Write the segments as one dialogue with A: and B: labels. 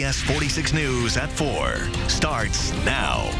A: CBS 46 News at 4 starts now.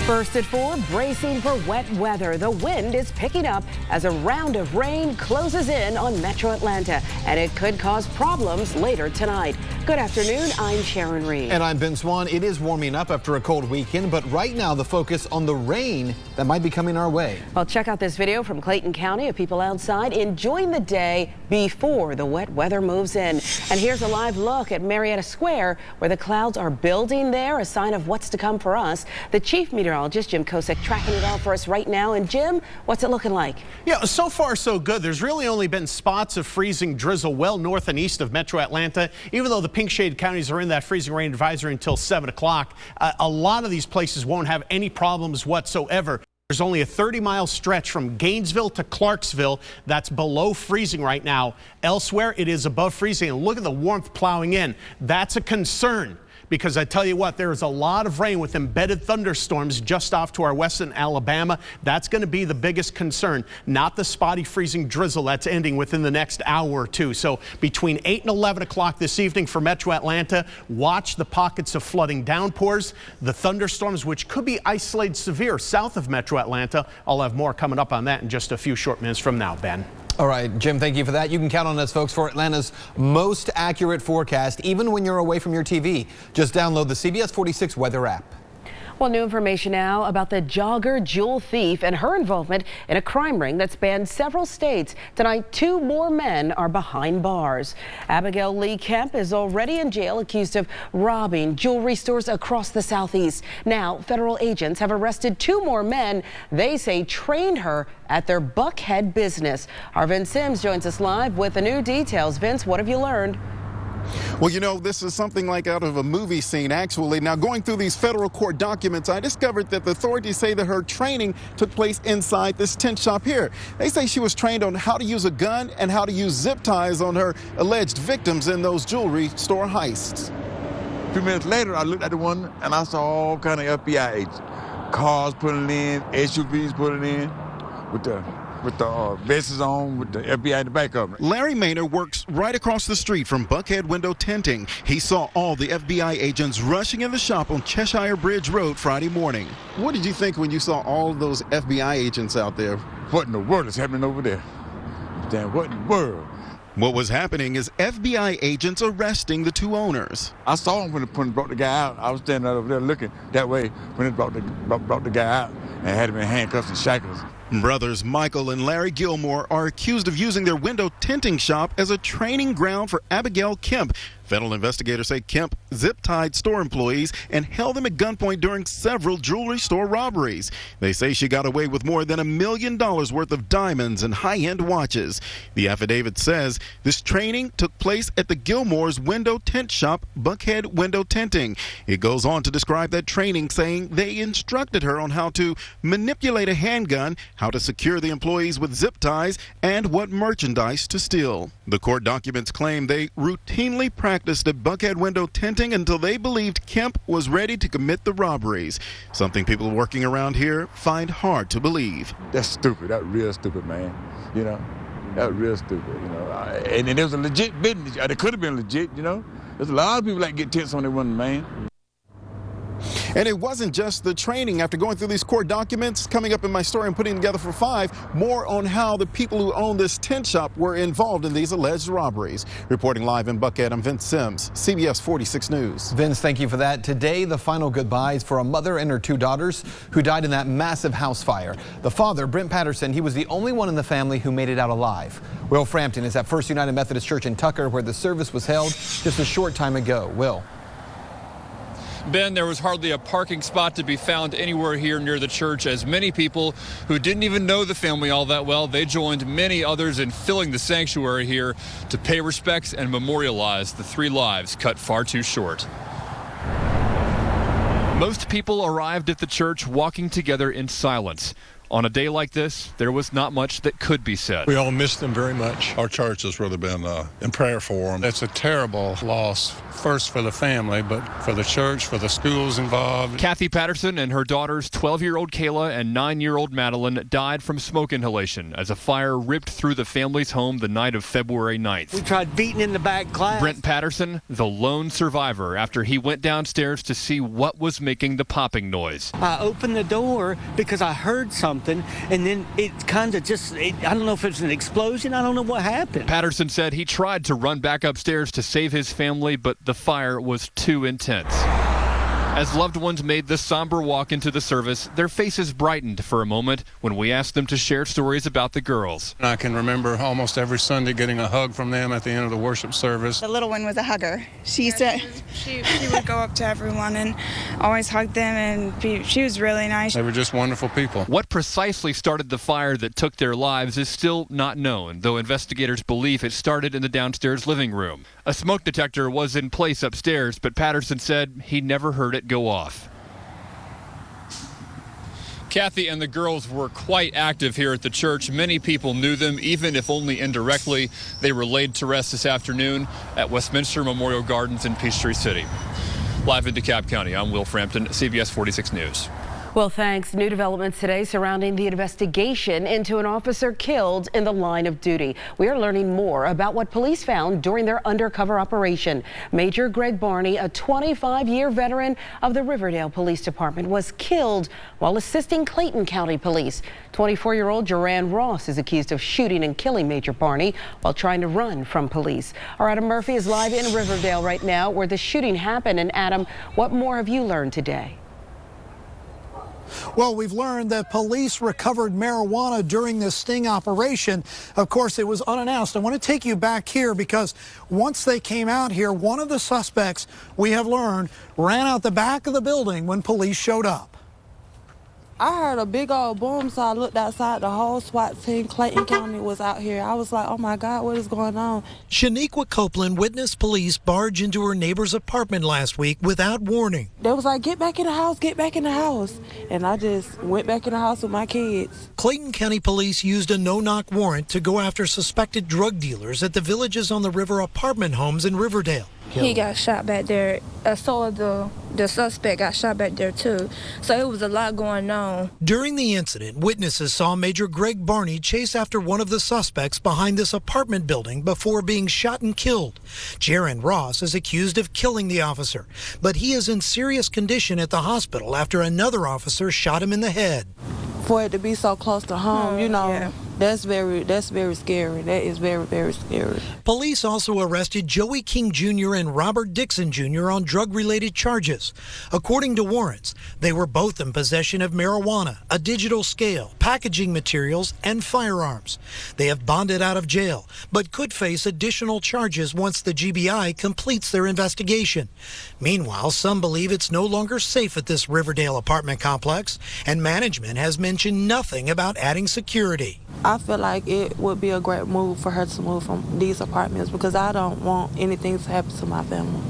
B: First at 4, bracing for wet weather. The wind is picking up as a round of rain closes in on Metro Atlanta, and it could cause problems later tonight. Good afternoon, I'm Sharon Reed.
C: And I'm Ben Swan. It is warming up after a cold weekend, but right now the focus on the rain that might be coming our way.
B: Well, check out this video from Clayton County of people outside enjoying the day before the wet weather moves in. And here's a live look at Marietta Square, where the clouds are building there, a sign of what's to come for us. The chief meteorologist, Jim Kosick, tracking it all for us right now. And Jim, what's it looking like?
D: Yeah, so far so good. There's really only been spots of freezing drizzle well north and east of Metro Atlanta, even though the pink shaded counties are in that freezing rain advisory until 7 o'clock. A lot of these places won't have any problems whatsoever. There's only a 30-mile stretch from Gainesville to Clarksville that's below freezing right now. Elsewhere, it is above freezing. And look at the warmth plowing in. That's a concern, because I tell you what, there is a lot of rain with embedded thunderstorms just off to our west in Alabama. That's going to be the biggest concern, not the spotty freezing drizzle that's ending within the next hour or two. So between 8 and 11 o'clock this evening for Metro Atlanta, watch the pockets of flooding downpours, the thunderstorms, which could be isolated severe south of Metro Atlanta. I'll have more coming up on that in just a few short minutes from now, Ben.
C: All right, Jim, thank you for that. You can count on us, folks, for Atlanta's most accurate forecast, even when you're away from your TV. Just download the CBS 46 weather app.
B: Well, new information now about the jogger jewel thief and her involvement in a crime ring that spanned several states. Tonight, 2 more men are behind bars. Abigail Lee Kemp is already in jail, accused of robbing jewelry stores across the Southeast. Now, federal agents have arrested 2 more men they say trained her at their Buckhead business. Our Vince Sims joins us live with the new details. Vince, what have you learned?
E: Well, you know, this is something like out of a movie scene, actually. Now, going through these federal court documents, I discovered that the authorities say that her training took place inside this tent shop here. They say she was trained on how to use a gun and how to use zip ties on her alleged victims in those jewelry store heists.
F: A few minutes later, I looked at the one and I saw all kind of FBI agents. Cars putting in, SUVs putting in with the vests on, with the FBI in the back of it.
E: Larry Maynard works right across the street from Buckhead Window Tinting. He saw all the FBI agents rushing in the shop on Cheshire Bridge Road Friday morning. What did you think when you saw all of those FBI agents out there?
F: What in the world is happening over there? Damn, what in the world?
E: What was happening is FBI agents arresting the 2 owners.
F: I saw him when it brought the guy out. I was standing over there looking that way when it brought the guy out and had him in handcuffs and shackles.
E: Brothers Michael and Larry Gilmore are accused of using their window tinting shop as a training ground for Abigail Kemp. Federal investigators say Kemp zip-tied store employees and held them at gunpoint during several jewelry store robberies. They say she got away with more than $1 million worth of diamonds and high-end watches. The affidavit says this training took place at the Gilmore's window tint shop, Buckhead Window Tinting. It goes on to describe that training, saying they instructed her on how to manipulate a handgun, how to secure the employees with zip ties, and what merchandise to steal. The court documents claim they routinely practiced at Buckhead Window Tinting until they believed Kemp was ready to commit the robberies, something people working around here find hard to believe.
F: That's stupid. That's real stupid, man. You know, that's real stupid, you know. And it was a legit business. It could have been legit, you know. There's a lot of people that get tents on their one, man.
E: And it wasn't just the training. After going through these court documents, coming up in my story and putting together for 5, more on how the people who own this tent shop were involved in these alleged robberies. Reporting live in Buckhead, I'm Vince Sims, CBS 46 News.
C: Vince, thank you for that. Today, the final goodbyes for a mother and her 2 daughters who died in that massive house fire. The father, Brent Patterson, he was the only one in the family who made it out alive. Will Frampton is at First United Methodist Church in Tucker, where the service was held just a short time ago. Will.
G: Ben, there was hardly a parking spot to be found anywhere here near the church, as many people who didn't even know the family all that well, they joined many others in filling the sanctuary here to pay respects and memorialize the 3 lives cut far too short. Most people arrived at the church walking together in silence. On a day like this, there was not much that could be said.
H: We all miss them very much.
I: Our church has really been in prayer for them.
H: It's a terrible loss, first for the family, but for the church, for the schools involved.
G: Kathy Patterson and her daughters, 12-year-old Kayla and 9-year-old Madeline, died from smoke inhalation as a fire ripped through the family's home the night of February 9th.
J: We tried beating in the back glass.
G: Brent Patterson, the lone survivor, after he went downstairs to see what was making the popping noise.
J: I opened the door because I heard something, and then it kind of I don't know if it's an explosion. I don't know what happened.
G: Patterson said he tried to run back upstairs to save his family, but the fire was too intense. As loved ones made the somber walk into the service, their faces brightened for a moment when we asked them to share stories about the girls.
H: I can remember almost every Sunday getting a hug from them at the end of the worship service.
K: The little one was a hugger. She would go up to everyone and always hug them, and she was really nice.
H: They were just wonderful people.
G: What precisely started the fire that took their lives is still not known, though investigators believe it started in the downstairs living room. A smoke detector was in place upstairs, but Patterson said he never heard it go off. Kathy and the girls were quite active here at the church. Many people knew them, even if only indirectly. They were laid to rest this afternoon at Westminster Memorial Gardens in Peachtree City. Live in DeKalb County, I'm Will Frampton, CBS 46 News.
B: Well, thanks. New developments today surrounding the investigation into an officer killed in the line of duty. We are learning more about what police found during their undercover operation. Major Greg Barney, a 25-year veteran of the Riverdale Police Department, was killed while assisting Clayton County Police. 24-year-old Jaran Ross is accused of shooting and killing Major Barney while trying to run from police. Our Adam Murphy is live in Riverdale right now where the shooting happened. And Adam, what more have you learned today?
L: Well, we've learned that police recovered marijuana during this sting operation. Of course, it was unannounced. I want to take you back here because once they came out here, one of the suspects, we have learned, ran out the back of the building when police showed up.
M: I heard a big old boom, so I looked outside. The whole SWAT team, Clayton County, was out here. I was like, oh my God, what is going on?
N: Shaniqua Copeland witnessed police barge into her neighbor's apartment last week without warning.
M: They was like, get back in the house, get back in the house. And I just went back in the house with my kids.
N: Clayton County Police used a no-knock warrant to go after suspected drug dealers at the Villages on the River apartment homes in Riverdale.
K: He got shot back there. So the suspect got shot back there too. So it was a lot going on.
N: During the incident, witnesses saw Major Greg Barney chase after one of the suspects behind this apartment building before being shot and killed. Jaran Ross is accused of killing the officer, but he is in serious condition at the hospital after another officer shot him in the head.
M: For it to be so close to home, you know, yeah. That's very scary. That is very, very scary.
N: Police also arrested Joey King Jr. and Robert Dixon Jr. on drug-related charges. According to warrants, they were both in possession of marijuana, a digital scale, packaging materials, and firearms. They have bonded out of jail, but could face additional charges once the GBI completes their investigation. Meanwhile, some believe it's no longer safe at this Riverdale apartment complex, and management has mentioned nothing about adding security.
M: I feel like it would be a great move for her to move from these apartments because I don't want anything to happen to my family.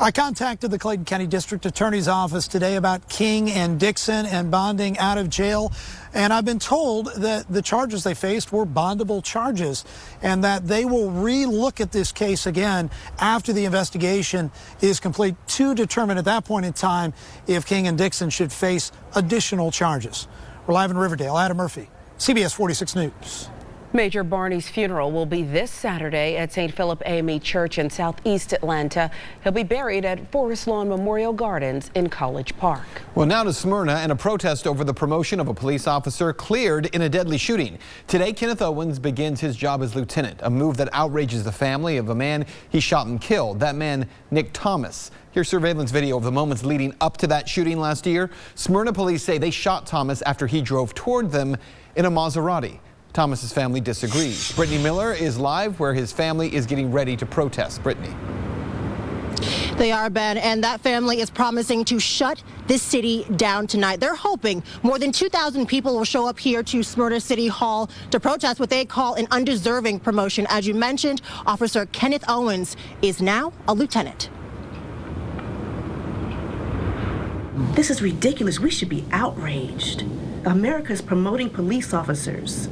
L: I contacted the Clayton County District Attorney's Office today about King and Dixon and bonding out of jail. And I've been told that the charges they faced were bondable charges and that they will re-look at this case again after the investigation is complete to determine at that point in time if King and Dixon should face additional charges. We're live in Riverdale. Adam Murphy, CBS 46 News.
B: Major Barney's funeral will be this Saturday at St. Philip AME Church in southeast Atlanta. He'll be buried at Forest Lawn Memorial Gardens in College Park.
C: Well, now to Smyrna and a protest over the promotion of a police officer cleared in a deadly shooting. Today, Kenneth Owens begins his job as lieutenant, a move that outrages the family of a man he shot and killed. That man, Nick Thomas. Here's surveillance video of the moments leading up to that shooting last year. Smyrna police say they shot Thomas after he drove toward them in a Maserati. Thomas's family disagrees. Brittany Miller is live where his family is getting ready to protest. Brittany.
O: They are, Ben, and that family is promising to shut this city down tonight. They're hoping more than 2,000 people will show up here to Smyrna City Hall to protest what they call an undeserving promotion. As you mentioned, Officer Kenneth Owens is now a lieutenant.
P: This is ridiculous. We should be outraged. America is promoting police officers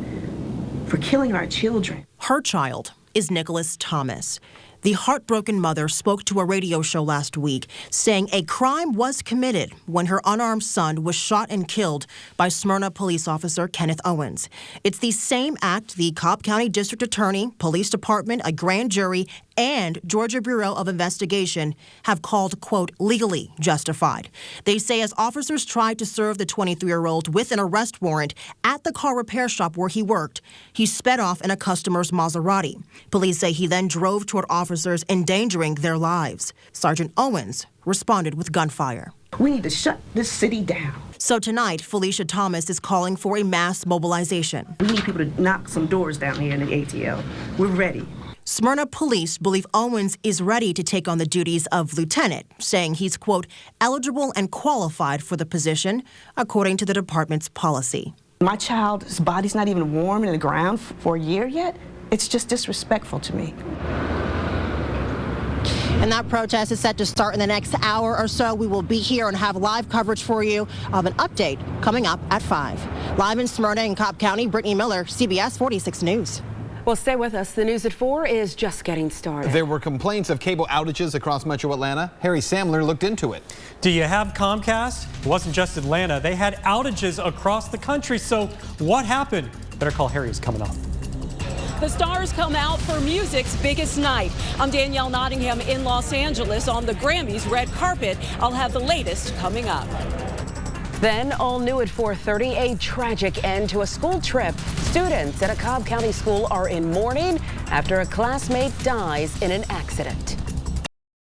P: for killing our children.
O: Her child is Nicholas Thomas. The heartbroken mother spoke to a radio show last week saying a crime was committed when her unarmed son was shot and killed by Smyrna police officer Kenneth Owens. It's the same act the Cobb County District Attorney, Police Department, a grand jury, and Georgia Bureau of Investigation have called, quote, legally justified. They say as officers tried to serve the 23-year-old with an arrest warrant at the car repair shop where he worked, he sped off in a customer's Maserati. Police say he then drove toward officers, endangering their lives. Sergeant Owens responded with gunfire.
P: We need to shut this city down.
O: So tonight, Felicia Thomas is calling for a mass mobilization.
P: We need people to knock some doors down here in the ATL. We're ready.
O: Smyrna police believe Owens is ready to take on the duties of lieutenant, saying he's, quote, eligible and qualified for the position, according to the department's policy.
P: My child's body's not even warm in the ground for a year yet. It's just disrespectful to me.
O: And that protest is set to start in the next hour or so. We will be here and have live coverage for you of an update coming up at 5. Live in Smyrna and Cobb County, Brittany Miller, CBS 46 News.
B: Well, stay with us. The news at 4 is just getting started.
C: There were complaints of cable outages across Metro Atlanta. Harry Samler looked into it.
Q: Do you have Comcast? It wasn't just Atlanta. They had outages across the country. So what happened? Better Call Harry is coming up.
R: The stars come out for music's biggest night. I'm Danielle Nottingham in Los Angeles on the Grammys red carpet. I'll have the latest coming up.
B: Then, all new at 4:30, a tragic end to a school trip. Students at a Cobb County school are in mourning after a classmate dies in an accident.